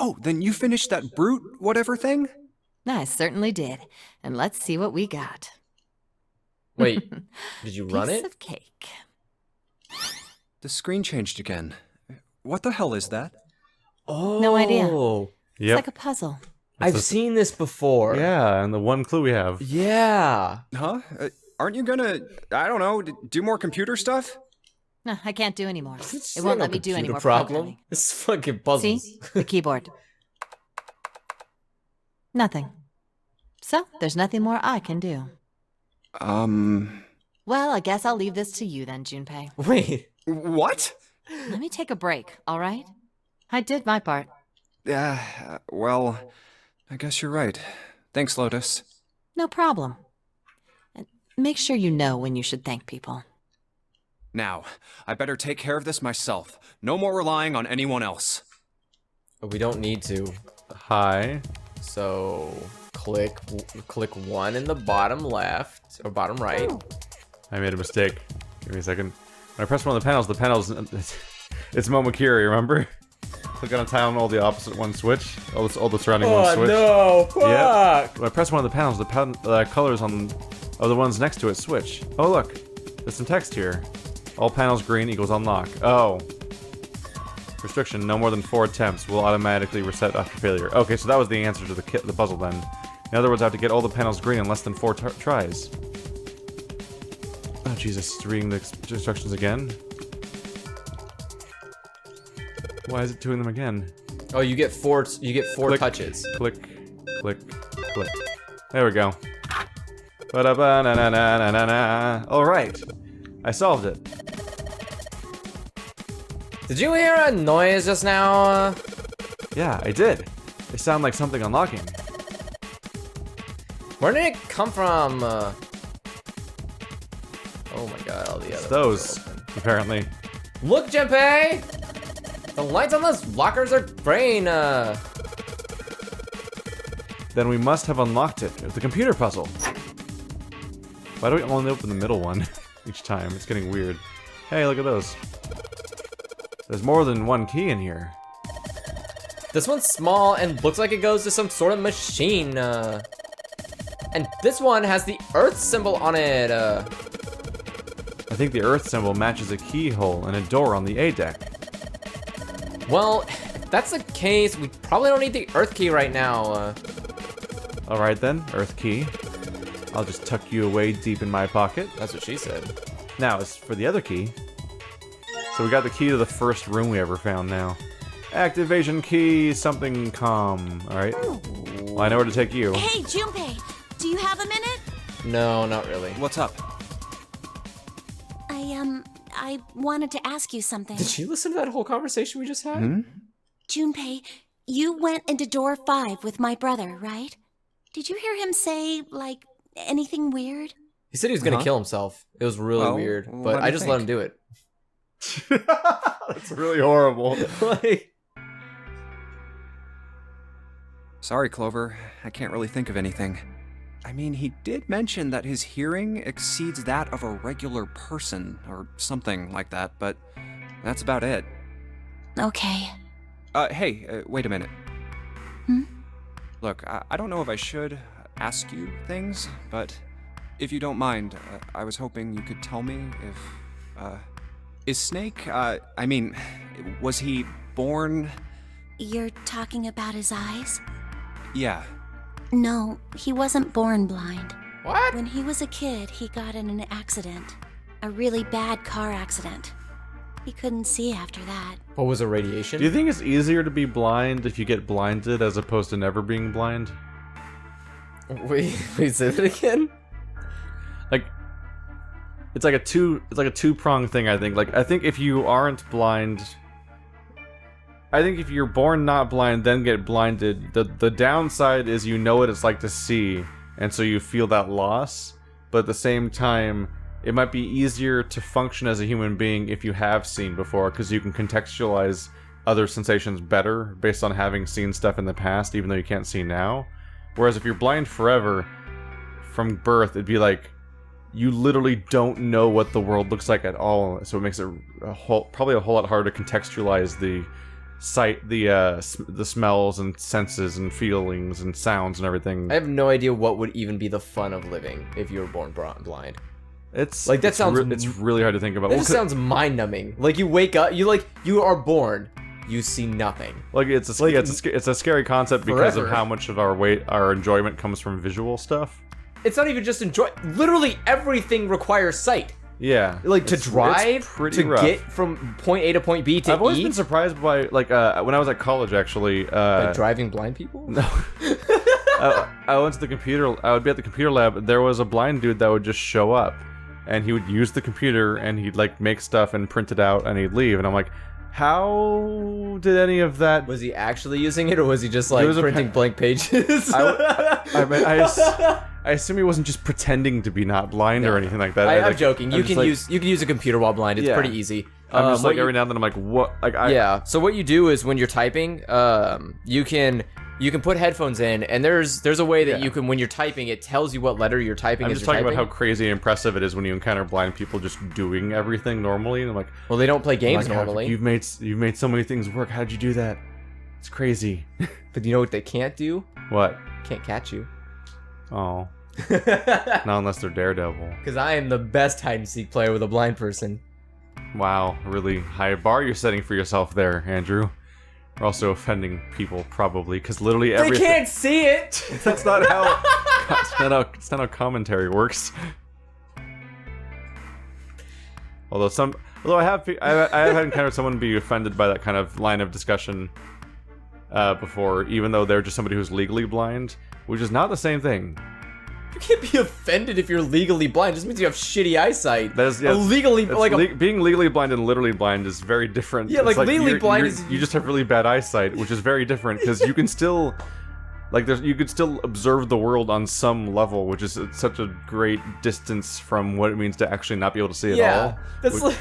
Oh, then you finished that brute whatever thing? I certainly did. And let's see what we got. Wait, did you run Piece it? of cake. The screen changed again. What the hell is that? Oh. No idea. Yep. It's like a puzzle. I've seen this before. Yeah, and the one clue we have. Yeah. Huh? Aren't you gonna, I don't know, do more computer stuff? No, I can't do anymore. It's It won't not let a me do any computer more problem. programming. It's fucking puzzles. See? The keyboard. Nothing. So, there's nothing more I can do. Well, I guess I'll leave this to you then, Junpei. Wait. What? Let me take a break, all right? I did my part. Well, I guess you're right. Thanks, Lotus. No problem. And make sure you know when you should thank people. Now, I better take care of this myself. No more relying on anyone else. We don't need to. Hi. So click 1 in the bottom left or bottom right. I made a mistake. Give me a second. When I press one of the panels, it's Momokiri, remember? Click on a tile and hold the opposite one switch. All the surrounding ones switch. Oh no! Fuck! Yep. When I press one of the panels, the colors on the ones next to it switch. Oh look, there's some text here. All panels green equals unlock. Oh. Restriction, no more than 4 attempts will automatically reset after failure. Okay, so that was the answer to the puzzle then. In other words, I have to get all the panels green in less than 4 tries. Oh Jesus, it's reading the instructions again. Why is it doing them again? Oh, you get 4 touches. Click, click, click. There we go. Ba-da-ba-na-na-na-na-na. All right, I solved it. Did you hear a noise just now? Yeah, I did. It sounded like something unlocking. Where did it come from? Oh my god, all the It's other those, ones are open. apparently. Look, Junpei! The lights on those lockers are green. Then we must have unlocked it with the computer puzzle. Why do we only open the middle one each time? It's getting weird. Hey, look at those. There's more than one key in here. This one's small and looks like it goes to some sort of machine. And this one has the Earth symbol on it. I think the Earth symbol matches a keyhole in a door on the A deck. Well, if that's the case, we probably don't need the Earth key right now. Alright then, Earth key. I'll just tuck you away deep in my pocket. That's what she said. Now, as for the other key. So we got the key to the first room we ever found now. Activation key, something calm. Alright. Well, I know where to take you. Hey, Junpei, do you have a minute? No, not really. What's up? I wanted to ask you something. Did she listen to that whole conversation we just had? Junpei, you went into door 5 with my brother, right? Did you hear him say, like, anything weird? He said he was gonna kill himself. It was really Well, weird, what but do I you just think? let him do it. That's really horrible. Like, Sorry, Clover. I can't really think of anything. I mean, he did mention that his hearing exceeds that of a regular person, or something like that, but that's about it. Okay. Hey, wait a minute. Hmm? Look, I don't know if I should ask you things, but if you don't mind, I was hoping you could tell me if, is Snake, I mean, was he born? You're talking about his eyes? Yeah. No, he wasn't born blind. what? When he was a kid, he got in an accident. A really bad car accident. He couldn't see after that. What was it, radiation? Do you think it's easier to be blind if you get blinded as opposed to never being blind? Wait, say that again? Like, it's like a two-pronged thing, I think. Like, I think if you aren't blind, I think if you're born not blind, then get blinded, the downside is you know what it's like to see, and so you feel that loss. But at the same time, it might be easier to function as a human being if you have seen before, because you can contextualize other sensations better based on having seen stuff in the past, even though you can't see now. Whereas if you're blind forever, from birth, it'd be like, you literally don't know what the world looks like at all, so it makes it probably a whole lot harder to contextualize the sight, the smells and senses and feelings and sounds and everything. I have no idea what would even be the fun of living if you were born blind. It's like that sounds. It's really hard to think about. That just sounds mind-numbing. Like you wake up, you are born, you see nothing. Like it's a scary concept because forever. of how much of our enjoyment comes from visual stuff. It's not even just enjoy. Literally everything requires sight. Yeah, Like to drive, to rough. get from point A to point B to I've always E. been surprised by when I was at college actually. Like driving blind people. No. I went to the computer. I would be at the computer lab. There was a blind dude that would just show up, and he would use the computer and he'd like make stuff and print it out and he'd leave. And I'm like, how did any of that? Was he actually using it, or was he just like was printing blank pages? I assume he wasn't just pretending to be not blind or anything like that. I'm joking. You can use a computer while blind. It's Yeah. pretty easy. I'm just like what every now and then I'm like, what? Like yeah. So what you do is when you're typing, you can put headphones in, and there's a way that you can, when you're typing, it tells you what letter you're typing. I'm as just you're talking typing. about how crazy and impressive it is when you encounter blind people just doing everything normally, and I'm like, Well, they don't play games like, normally. You've made so many things work. How'd you do that? It's crazy. But you know what they can't do? What? Can't catch you. Oh, not unless they're Daredevil. Because I am the best hide and seek player with a blind person. Wow, really high bar you're setting for yourself there, Andrew. You're also offending people probably, because literally everything. They can't see it. That's not how. It's not how commentary works. Although I have encountered someone be offended by that kind of line of discussion before, even though they're just somebody who's legally blind, which is not the same thing. You can't be offended if you're legally blind. It just means you have shitty eyesight. That is, being legally blind and literally blind is very different. Yeah, It's like legally blind is you just have really bad eyesight, which is very different because you can still. You could still observe the world on some level, which is such a great distance from what it means to actually not be able to see at all. That's like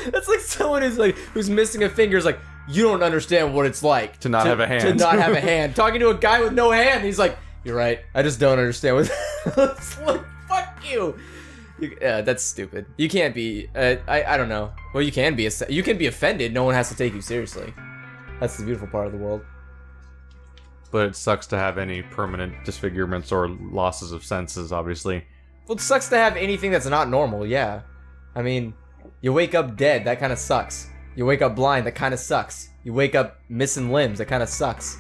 that's like someone who's missing a finger is like, you don't understand what it's like To not have a hand. To not have a hand. Talking to a guy with no hand, he's like, you're right. I just don't understand what. It's like, fuck you. That's stupid. You can't be. I don't know. Well, you can be. You can be offended. No one has to take you seriously. That's the beautiful part of the world. But it sucks to have any permanent disfigurements or losses of senses, obviously. Well, it sucks to have anything that's not normal, yeah. I mean, you wake up dead, that kind of sucks. You wake up blind, that kind of sucks. You wake up missing limbs, that kind of sucks.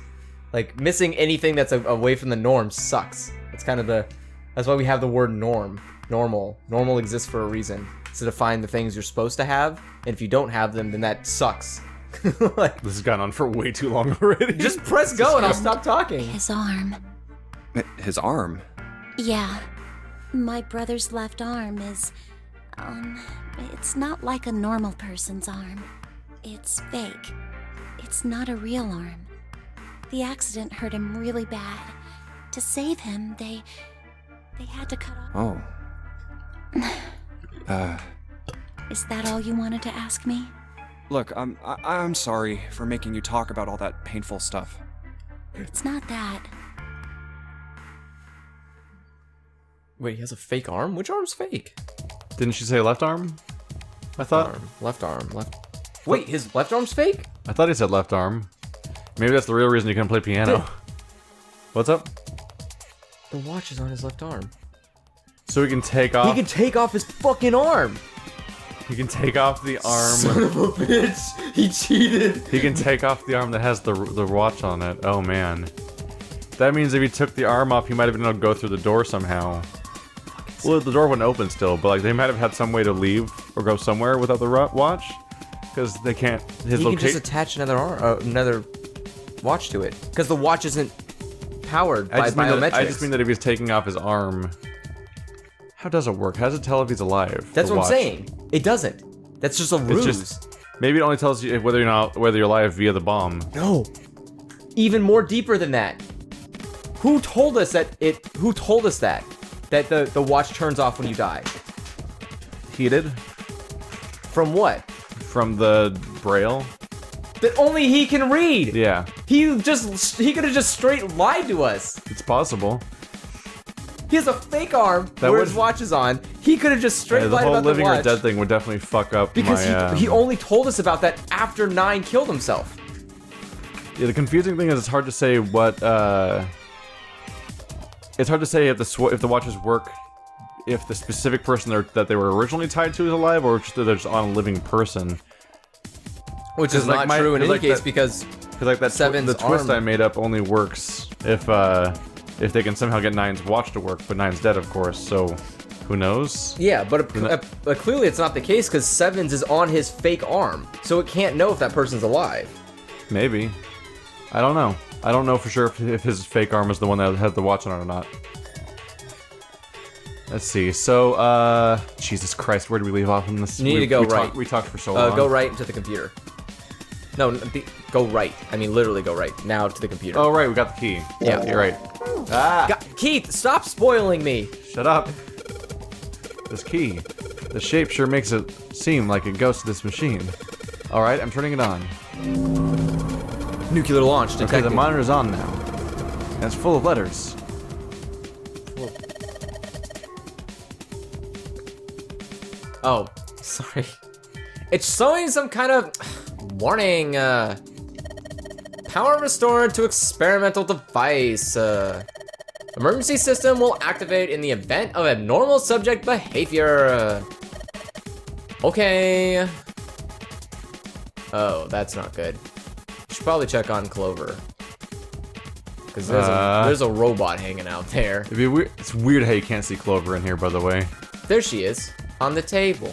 Like, missing anything that's away from the norm sucks. That's kind of that's why we have the word norm. Normal. Normal exists for a reason. It's to define the things you're supposed to have, and if you don't have them, then that sucks. Like, This has gone on for way too long already. just press go and I'll stop talking. His arm. His arm? Yeah. My brother's left arm is, it's not like a normal person's arm. It's fake. It's not a real arm. The accident hurt him really bad. To save him, they had to cut off. Oh. Is that all you wanted to ask me? Look, I'm sorry for making you talk about all that painful stuff. It's not that. Wait, he has a fake arm? Which arm's fake? Didn't she say left arm? I thought. Left arm. Wait, his left arm's fake? I thought he said left arm. Maybe that's the real reason you couldn't play piano. What's up? The watch is on his left arm. So he can take off. He can take off his fucking arm. He can take off the arm. Son of a bitch. He cheated. He can take off the arm that has the watch on it. Oh man. That means if he took the arm off, he might have been able to go through the door somehow. Well, the door wouldn't open still, but like they might have had some way to leave or go somewhere without the watch, because they can't. He can just attach another watch to it, because the watch isn't powered by biometrics. I just mean that if he's taking off his arm, how does it work? How does it tell if he's alive? That's what I'm saying. It doesn't. That's just a ruse. Maybe it only tells you whether you're alive via the bomb. No. Even more deeper than that. Who told us that? Who told us that the watch turns off when you die? Heated? From what? From the braille? That only he can read. Yeah. He could have just straight lied to us. It's possible. He has a fake arm That where would- his watch is on. He could have just straight The lied whole about the living or watch. dead thing would definitely fuck up Because my. he only told us about that after 9 killed himself. Yeah, the confusing thing is it's hard to say what. It's hard to say if the watches work, if the specific person that they were originally tied to is alive, or just that they're just on a living person. Which is like not true in any like case that- because Because like that Seven's the twist arm- I made up only works if they can somehow get Nine's watch to work, but Nine's dead, of course. So who knows? yeah, but clearly it's not the case because Sevens is on his fake arm, so it can't know if that person's alive. Maybe. I don't know. I don't know for sure if his fake arm is the one that had the watch on it or not. Let's see. So, Jesus Christ, where did we leave off on this? You need to go right. We talked for so long. Go right into the computer. No, go right. I mean, literally go right. Now to the computer. Oh, right, we got the key. Yeah. You're right. Ah! Keith, stop spoiling me! Shut up. This key. The shape sure makes it seem like it goes to this machine. Alright, I'm turning it on. Nuclear launch Okay, detected. the monitor's on now. And it's full of letters. Oh, sorry. It's showing some kind of warning. Power restored to experimental device. Emergency system will activate in the event of abnormal subject behavior. Okay. Oh, that's not good. You should probably check on Clover. Because there's a robot hanging out there. It'd be weird. It's weird how you can't see Clover in here, by the way. There she is, on the table.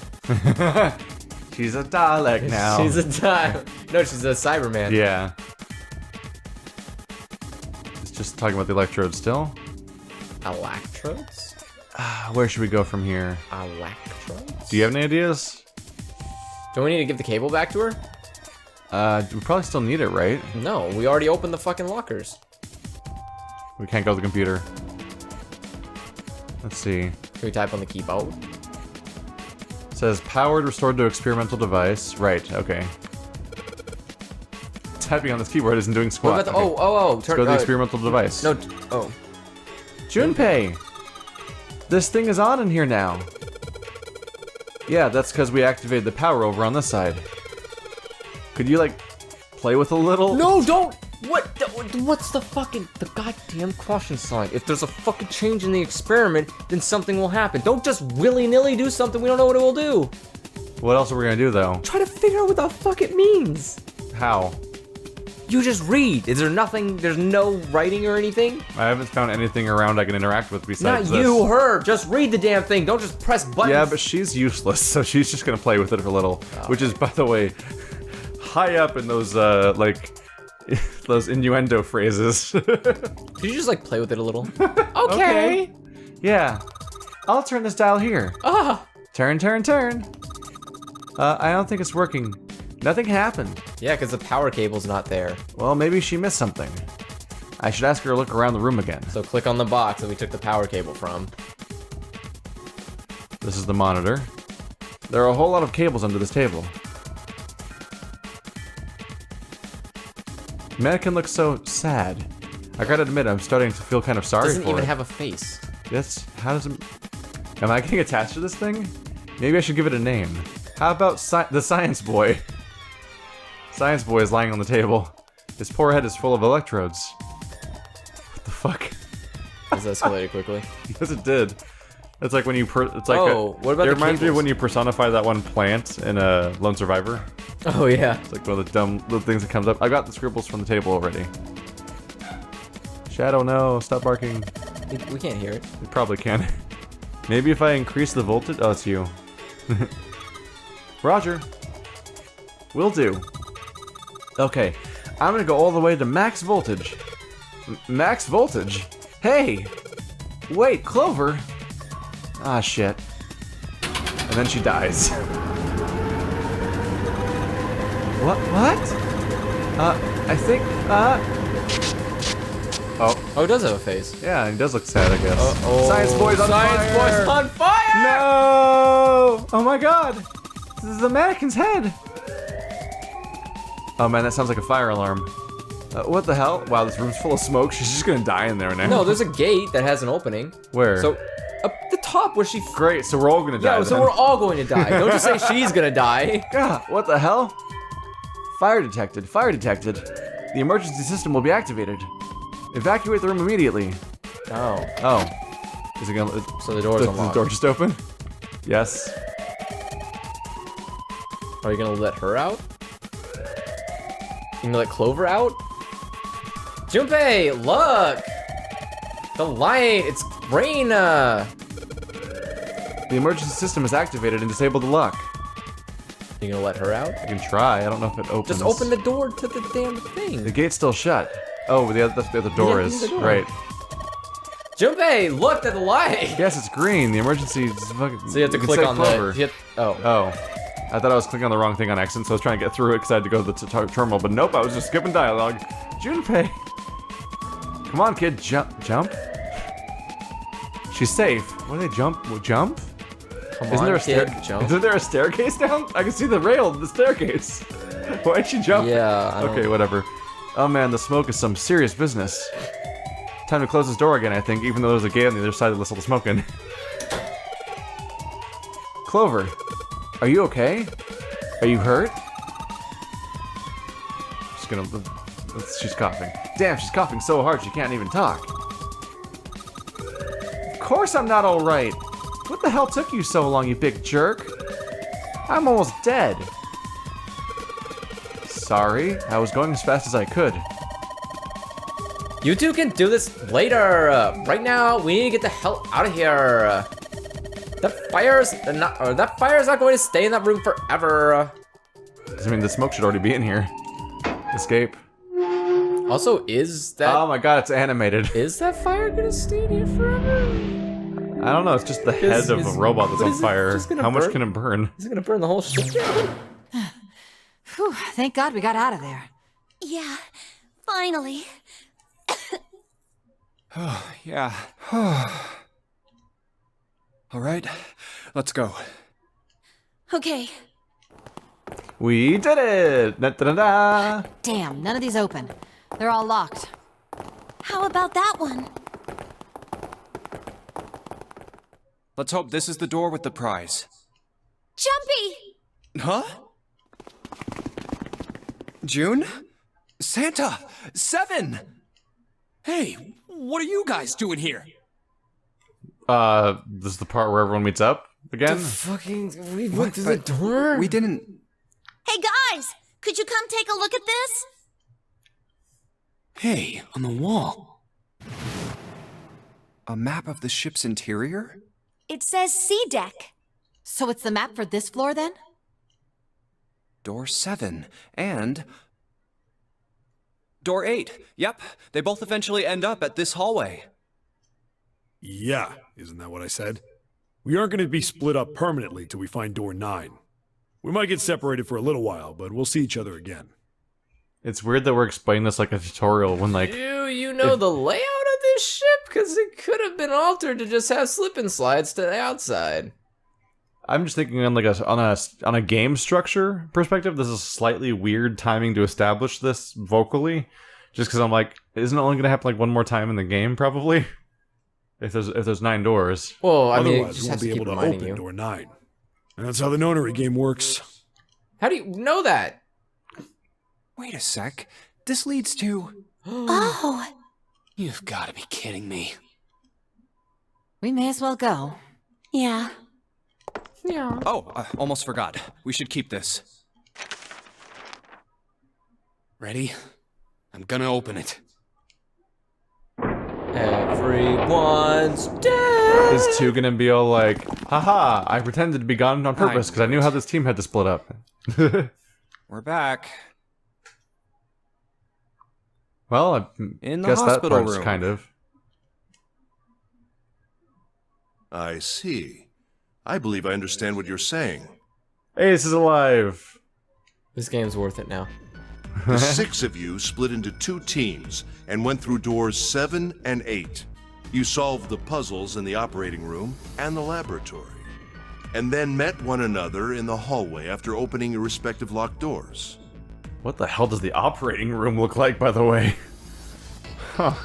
She's a Dalek now. She's a no, she's a Cyberman. Yeah. It's just talking about the electrodes still. Electrodes? Where should we go from here? Electrodes? Do you have any ideas? Do we need to give the cable back to her? We probably still need it, right? No, we already opened the fucking lockers. We can't go to the computer. Let's see. Can we type on the keyboard? It says powered, restored to experimental device. Right, okay. Typing on this keyboard isn't doing squat. What about the, Okay. oh, Let's go to the experimental device. No, oh. Junpei! This thing is on in here now. Yeah, that's because we activated the power over on this side. Could you, like, play with a little? No, don't! What's the goddamn caution sign? If there's a fucking change in the experiment, then something will happen. Don't just willy-nilly do something we don't know what it will do. What else are we gonna do, though? Try to figure out what the fuck it means. How? You just read. Is there nothing, there's no writing or anything? I haven't found anything around I can interact with Not besides this. you, her. Just read the damn thing. Don't just press buttons. Yeah, but she's useless, so she's just gonna play with it for a little. Which is, by the way, high up in those, like, those innuendo phrases. Could you just like play with it a little? Okay. Yeah. I'll turn this dial here. Ah. Turn, turn, turn. I don't think it's working. Nothing happened. Yeah, because the power cable's not there. Well, maybe she missed something. I should ask her to look around the room again. So click on the box that we took the power cable from. This is the monitor. There are a whole lot of cables under this table. Mannequin looks so sad. I gotta admit, I'm starting to feel kind of sorry Doesn't for even it. have a face. How does it... Am I getting attached to this thing? Maybe I should give it a name. How about the Science Boy? Science Boy is lying on the table. His poor head is full of electrodes. What the fuck? This escalated quickly. Yes, it did. It's like when you it's like what about it the reminds me of cables? when you personify that one plant in a Lone Survivor. Oh yeah. It's like one of the dumb little things that comes up. I got the scribbles from the table already. Shadow, no, stop barking. We can't hear it. You probably can. Maybe if I increase the voltage. Oh, it's you. Roger. Will do. Okay, I'm gonna go all the way to max voltage. Max voltage? Hey! Wait, Clover? Ah, shit. And then she dies. What? I think, Oh, it does have a face. yeah, he does look sad, I guess. Uh-oh. Science Boy's on fire! Science Boy's on fire! No! Oh my god! This is the mannequin's head! Oh man, that sounds like a fire alarm. What the hell? Wow, this room's full of smoke. She's just gonna die in there now. No, there's a gate that has an opening. Where? So, up the top where she... Great, so we're all gonna die Yeah, so then. we're all going to die. Don't just say she's gonna die. God, what the hell? Fire detected. Fire detected. The emergency system will be activated. Evacuate the room immediately. Oh. Oh. Is it gonna... So the door's Does the unlocked. door just open? Yes. Are you gonna let her out? You gonna let Clover out? Junpei, look! The light, it's rain! The emergency system is activated and disabled the lock. You gonna let her out? I can try. I don't know if it opens. Just open the door to the damn thing. The gate's still shut. Oh, that's the other door Yeah, is. the door. Right. Junpei, look at the light! Yes, it's green. The emergency is fucking... So you have to it click said on Clover. the... Oh. Oh. I thought I was clicking on the wrong thing on accident, so I was trying to get through it because I had to go to the terminal, but nope, I was just skipping dialogue. Junpei! Come on, kid, jump. She's safe. What do they jump? Jump? Come Isn't on, there a kid, jump. Isn't there a staircase down? I can see the rail of the staircase. Why'd she jump? Yeah, I don't- Okay, whatever. Oh man, the smoke is some serious business. Time to close this door again, I think, even though there's a gate on the other side that lets all the smoke in. Clover, are you okay? Are you hurt? She's coughing. Damn, she's coughing so hard she can't even talk. Of course I'm not alright. What the hell took you so long, you big jerk? I'm almost dead. Sorry, I was going as fast as I could. You two can do this later. Right now, we need to get the hell out of here. That fire's not going to stay in that room forever. I mean, the smoke should already be in here. Escape. Also, is that Oh my god, it's animated. is that fire gonna stay in here forever? I don't know, it's just the head of a robot that's but on is it fire. just gonna How much burn? can it burn? Is it gonna burn the whole ship down? Whew, thank God we got out of there. Yeah, finally. Yeah. All right, let's go. Okay. We did it! Da, da, da, da. Damn, none of these open. They're all locked. How about that one? Let's hope this is the door with the prize. Jumpy! Huh? June? Santa! 7! Hey, what are you guys doing here? This is the part where everyone meets up again? Fucking, we went through the door. We didn't... Hey guys, could you come take a look at this? Hey, on the wall. A map of the ship's interior? It says C deck. So it's the map for this floor then? Door 7, and... Door 8. Yep, they both eventually end up at this hallway. Yeah, isn't that what I said? We aren't going to be split up permanently till we find door 9. We might get separated for a little while, but we'll see each other again. It's weird that we're explaining this like a tutorial when like... Do you know the layout of this ship? Because it could have been altered to just have slip and slides to the outside. I'm just thinking on like on a game structure perspective, this is slightly weird timing to establish this vocally. Just because I'm like, isn't it only gonna happen like one more time in the game probably? If there's 9 doors. Well, I mean, it Otherwise, just we has won't to be keep able to reminding open you. door 9. And that's how the Nonary game works. How do you know that? Wait a sec. This leads to... Oh, You've got to be kidding me. We may as well go. yeah. Yeah. Oh, almost forgot. We should keep this. Ready? I'm gonna open it. Everyone's dead. Is 2 gonna be all like, haha, I pretended to be gone on purpose because I knew how this team had to split up. We're back. Well, I In the guess that hospital part's room. kind of. I see. I believe I understand what you're saying. Ace is alive! This game's worth it now. The 6 of you split into 2 teams and went through doors 7 and 8. You solved the puzzles in the operating room and the laboratory, and then met one another in the hallway after opening your respective locked doors. What the hell does the operating room look like, by the way?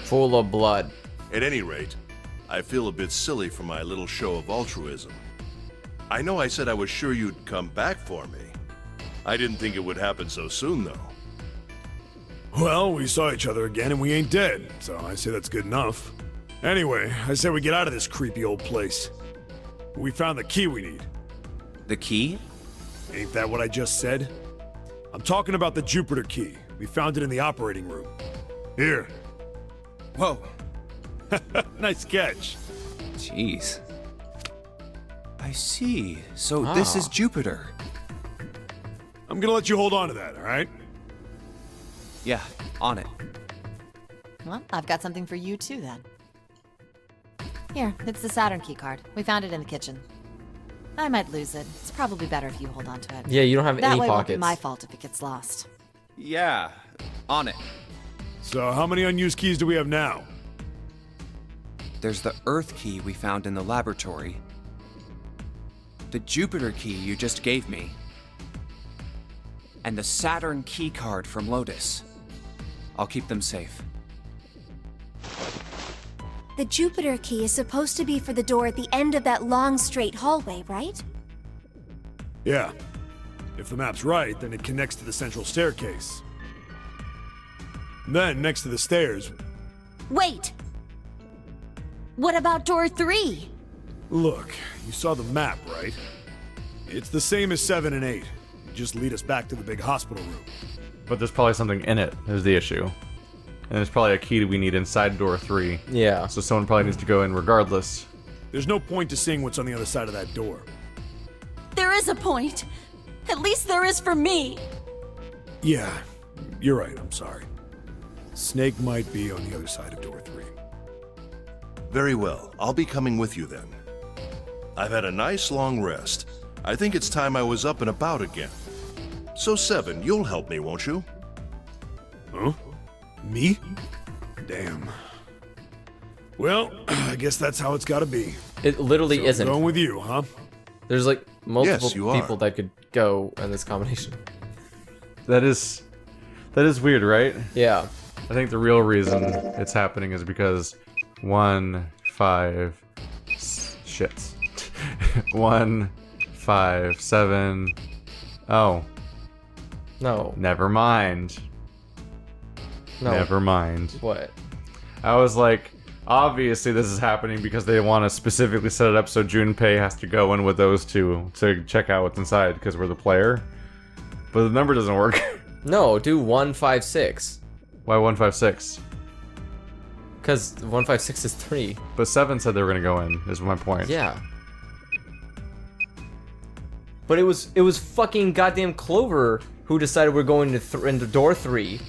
Full of blood. At any rate, I feel a bit silly for my little show of altruism. I know I said I was sure you'd come back for me. I didn't think it would happen so soon, though. Well, we saw each other again and we ain't dead, so I say that's good enough. Anyway, I say we get out of this creepy old place. We found the key we need. The key? Ain't that what I just said? I'm talking about the Jupiter key. We found it in the operating room. Here. Whoa. Nice catch. Jeez. I see. So this is Jupiter. I'm gonna let you hold on to that, alright? Yeah, on it. Well, I've got something for you too then. Here, it's the Saturn key card. We found it in the kitchen. I might lose it. It's probably better if you hold on to it. Yeah, you don't have That any way won't be pockets. my fault if it gets lost. Yeah, on it. So, how many unused keys do we have now? There's the Earth key we found in the laboratory. The Jupiter key you just gave me. And the Saturn key card from Lotus. I'll keep them safe. The Jupiter key is supposed to be for the door at the end of that long, straight hallway, right? Yeah. If the map's right, then it connects to the central staircase. Then, next to the stairs... Wait! What about door 3? Look, you saw the map, right? It's the same as 7 and 8. You just lead us back to the big hospital room. But there's probably something in it, is the issue. And there's probably a key that we need inside door 3. Yeah. So someone probably needs to go in regardless. There's no point to seeing what's on the other side of that door. There is a point. At least there is for me. Yeah, you're right, I'm sorry. Snake might be on the other side of door 3. Very well, I'll be coming with you then. I've had a nice long rest. I think it's time I was up and about again. So 7, you'll help me, won't you? Huh? Me? Damn. Well, I guess that's how it's gotta be. It literally So isn't. going with you, huh? There's like multiple Yes, you are. people that could go in this combination. That is weird, right? Yeah. I think the real reason it's happening is because 1, 5, shits. 1, 5, 7. Oh, No. never mind. No. Never mind. What? I was like, obviously this is happening because they want to specifically set it up so Junpei has to go in with those two to check out what's inside because we're the player. But the number doesn't work. No, do 156. Why 156? Because 156 is 3. But 7 said they were gonna go in, is my point. Yeah. But it was fucking goddamn Clover who decided we're going to into door 3.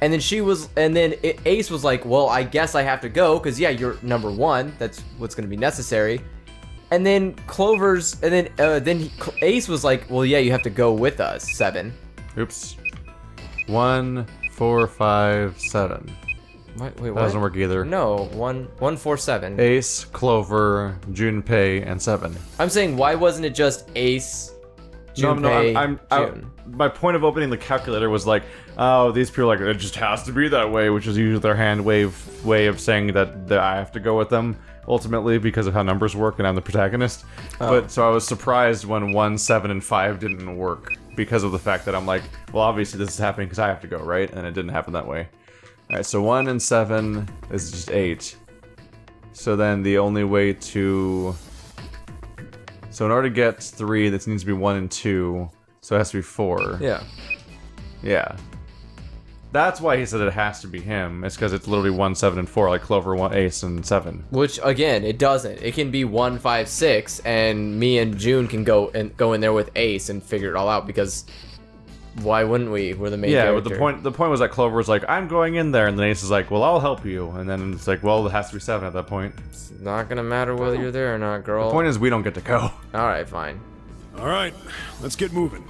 And then Ace was like, well, I guess I have to go, because yeah, you're number 1. That's what's going to be necessary. And then Ace was like, well, yeah, you have to go with us, 7. Oops. 1, 4, 5, 7. Wait, That what? doesn't work either. No, 147. Ace, Clover, Junpei, and 7. I'm saying, why wasn't it just Ace, No, Junpei, I- June? my point of opening the calculator was like, oh, these people are like, it just has to be that way, which is usually their hand wave way of saying that I have to go with them, ultimately, because of how numbers work and I'm the protagonist. But so I was surprised when 1, 7, and 5 didn't work, because of the fact that I'm like, well, obviously this is happening because I have to go, right? And it didn't happen that way. Alright, so 1 and 7 is just 8. So then the only way to... So in order to get 3, this needs to be 1 and 2. So it has to be 4. Yeah. Yeah. That's why he said it has to be him. It's because it's literally 1, 7, and 4, like Clover, 1, Ace, and 7. Which again, it doesn't. It can be 1, 5, 6, and me and June can go in there with Ace and figure it all out, because why wouldn't we? We're the main Yeah, character. but the point was that Clover was like, I'm going in there, and then Ace is like, well, I'll help you. And then it's like, well, it has to be 7 at that point. It's not gonna matter whether you're there or not, girl. The point is, we don't get to go. Alright, fine. Alright, let's get moving.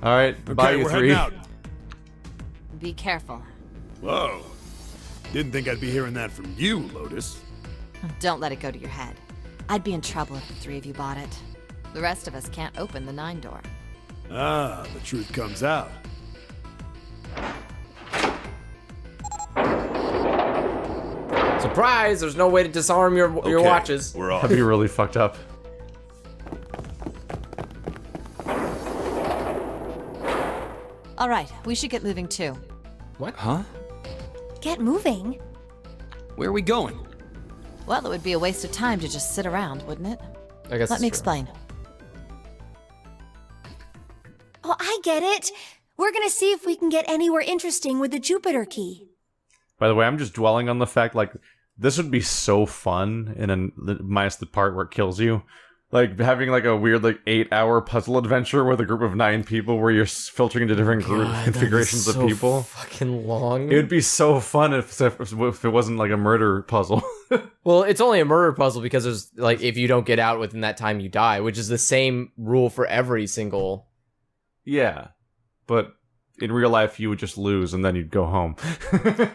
Alright, bye, Okay, you we're 3. heading out. Be careful. Whoa. Didn't think I'd be hearing that from you, Lotus. Don't let it go to your head. I'd be in trouble if the 3 of you bought it. The rest of us can't open the 9 door. Ah, the truth comes out. Surprise! There's no way to disarm your Okay, watches. We're off. That'd be really fucked up. All right, we should get moving too. Huh? Get moving. Where are we going? Well, it would be a waste of time to just sit around, wouldn't it? I guess Let that's me true. explain. Oh, I get it. We're gonna see if we can get anywhere interesting with the Jupiter key. By the way, I'm just dwelling on the fact, like, this would be so fun, minus the part where it kills you. Like, having, like, a weird, like, 8-hour puzzle adventure with a group of 9 people where you're filtering into different group configurations of people. Fucking long. It would be so fun if it wasn't, like, a murder puzzle. Well, it's only a murder puzzle because there's, like, if you don't get out within that time, you die, which is the same rule for every single... Yeah. But in real life, you would just lose and then you'd go home.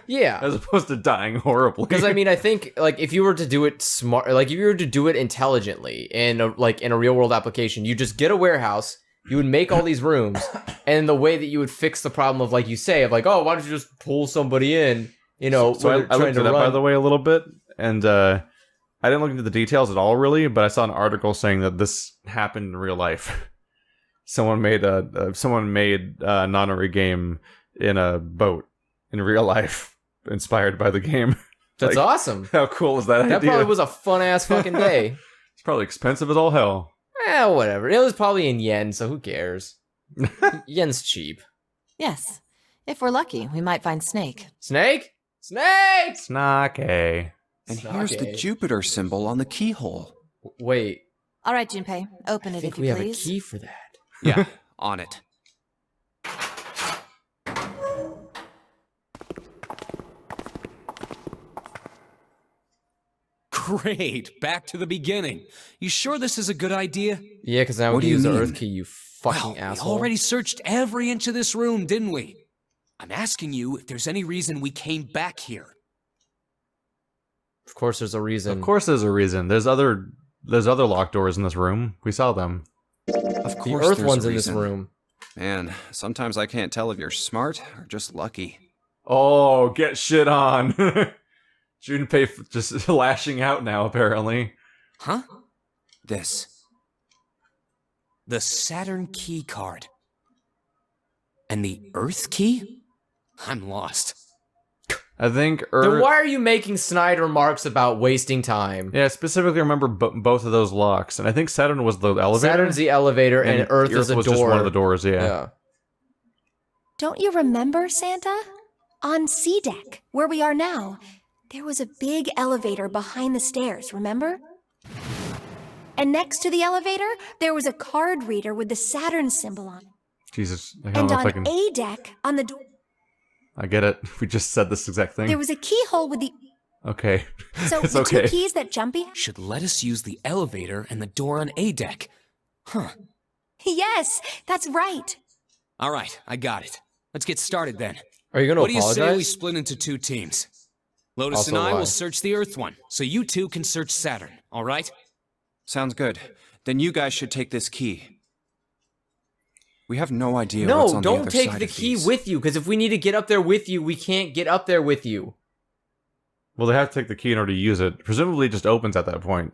Yeah. As opposed to dying horribly. Because I mean, I think like if you were to do it smart, like if you were to do it intelligently in a real world application, you just get a warehouse, you would make all these rooms, and the way that you would fix the problem of like you say of like, oh, why don't you just pull somebody in? You know, So I looked it up, by the way, a little bit, and I didn't look into the details at all, really, but I saw an article saying that this happened in real life. Someone made a Nonary Game in a boat in real life, inspired by the game. That's Like, awesome. How cool is that idea? That probably was a fun ass fucking day. It's probably expensive as all hell. Whatever. It was probably in yen, so who cares? Yen's cheap. Yes. If we're lucky, we might find Snake. Snake? Snake! Snake. And here's the Jupiter symbol on the keyhole. Wait, All right, Junpei, open I it think if you we have a please. key for that. Yeah, on it. Great, back to the beginning. You sure this is a good idea? Yeah, because now What we do can you use the mean? Earth key, you fucking We asshole. already searched every inch of this room, didn't we? I'm asking you if there's any reason we came back here. Of course there's a reason. Of course there's a reason. There's other locked doors in this room. We saw them. Of The course Earth there's one's a in this reason. room. Man, sometimes I can't tell if you're smart or just lucky. Oh, get shit on. Junpei just lashing out now, apparently. Huh? This. The Saturn key card. And the Earth key? I'm lost. I think Then why are you making snide remarks about wasting time? Yeah, specifically remember both of those locks. And I think Saturn was the elevator. Saturn's the elevator and Earth is a was door. just one of the doors, yeah. Yeah. Don't you remember, Santa? On C deck, where we are now, there was a big elevator behind the stairs, remember? And next to the elevator, there was a card reader with the Saturn symbol on it. Jesus, I don't And know if I on can... A deck, on the door, I get it. We just said this exact thing. there was a keyhole with the... Okay. So It's the okay. two keys that Jumpy... Should let us use the elevator and the door on A deck. Huh. Yes, that's right. All right, I got it. Let's get started then. Are you going to What do you apologize? say we split into 2 teams? Lotus Also and I why? will search the Earth one, so you 2 can search Saturn, all right? Sounds good. Then you guys should take this key. We have no idea what's No, on the don't other take side the of key these. with you, because if we need to get up there with you, we can't get up there with you. Well, they have to take the key in order to use it. Presumably it just opens at that point.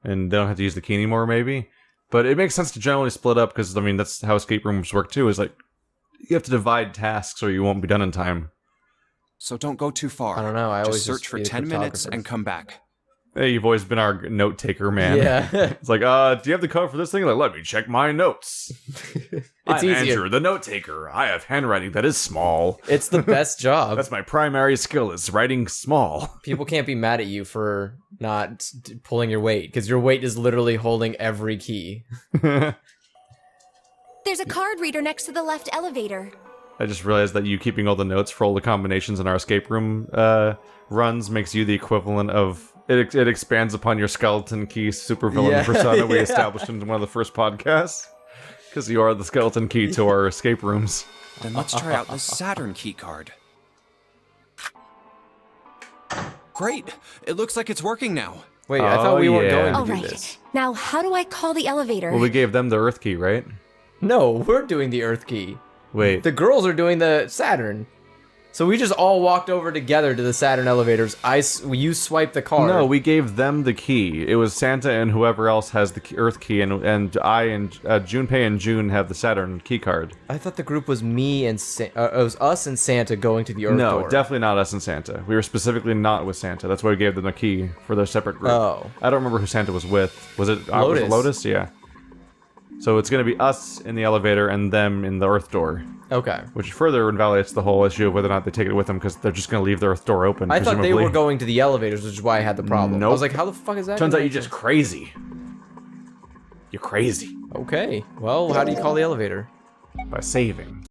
And they don't have to use the key anymore, maybe? But it makes sense to generally split up, because, I mean, that's how escape rooms work, too, is like, you have to divide tasks or you won't be done in time. So don't go too far. I don't know, I always just search for be a 10 minutes cryptographer. and come back. Hey, you've always been our note-taker, man. Yeah. It's like, do you have the code for this thing? Like, let me check my notes. I'm easier. Andrew, the note-taker. I have handwriting that is small. It's the best job. That's my primary skill, is writing small. People can't be mad at you for not pulling your weight, because your weight is literally holding every key. There's a card reader next to the left elevator. I just realized that you keeping all the notes for all the combinations in our escape room runs makes you the equivalent of... It expands upon your skeleton key supervillain Yeah. persona we Yeah. established in one of the first podcasts. Because you are the skeleton key to our escape rooms. Then let's try out the Saturn key card. Great! It looks like it's working now. Wait, I thought we weren't going to All do right. this. Now, how do I call the elevator? Well, we gave them the Earth key, right? No, we're doing the Earth key. Wait. The girls are doing the Saturn. So we just all walked over together to the Saturn elevators. You swiped the card. No, we gave them the key. It was Santa and whoever else has the Earth key, and I and Junpei and June have the Saturn key card. I thought the group was me and it was us and Santa going to the Earth No, door. definitely not us and Santa. We were specifically not with Santa. That's why we gave them a key for their separate group. Oh. I don't remember who Santa was with. Was it Lotus. Was it Lotus? Yeah. So it's going to be us in the elevator and them in the Earth door. Okay. Which further invalidates the whole issue of whether or not they take it with them, because they're just going to leave the Earth door open. I thought they presumably. were going to the elevators, which is why I had the problem. Nope. I was like, how the fuck is that? Turns gonna out you're make just sense? crazy. You're crazy. Okay. Well, how do you call the elevator? By saving.